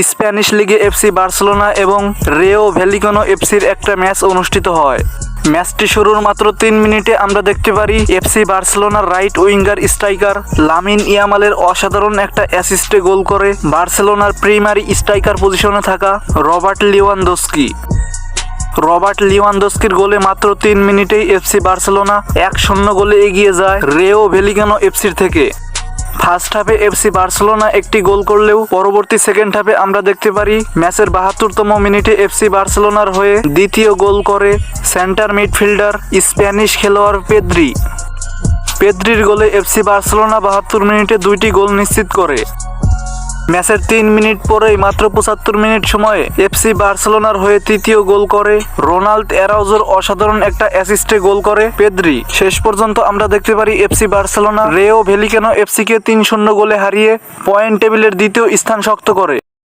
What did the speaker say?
Spanish লিগে FC Barcelona এবং রেও ভ্যালিকানো এফসির একটা ম্যাচ অনুষ্ঠিত হয়। ম্যাচটি শুরুর মাত্র 3 মিনিটে আমরা দেখতে পারি এফসি বার্সেলোনার রাইট উইঙ্গার স্ট্রাইকার লামিন ইয়ামালের অসাধারণ একটা অ্যাসিস্টে গোল করে বার্সেলোনার প্রাইমারি স্ট্রাইকার পজিশনে থাকা রবার্ট লিওয়ানদস্কির গোলে মাত্র 3 মিনিটেই এফসি বার্সেলোনা 1-0 গোলে এগিয়ে যায় রেও ভ্যালিকানো এফসির থেকে। ফার্স্ট হাফে এফসি বার্সেলোনা একটি গোল করলেও পরবর্তী সেকেন্ড হাফে আমরা দেখতে পারি ম্যাচের 72তম মিনিটে এফসি বার্সেলোনার হয়ে দ্বিতীয় গোল করে সেন্টার মিডফিল্ডার স্প্যানিশ খেলোয়াড় পেদ্রির গোলে এফসি বার্সেলোনা 72 মিনিটে 2টি গোল নিশ্চিত করে। ম্যাচের 3 মিনিট পরেই মাত্র 75 মিনিট সময়ে এফসি বার্সেলোনার হয়ে তৃতীয় গোল করে রোনাল্ড এরাউজোর অসাধারণ একটা অ্যাসিস্টে গোল করে পেদ্রি। শেষ পর্যন্ত আমরা দেখতে পারি এফসি বার্সেলোনা রেও ভ্যালিকানো এফসিকে 3-0 গোলে হারিয়ে পয়েন্ট টেবিলের দ্বিতীয় স্থান শক্ত করে।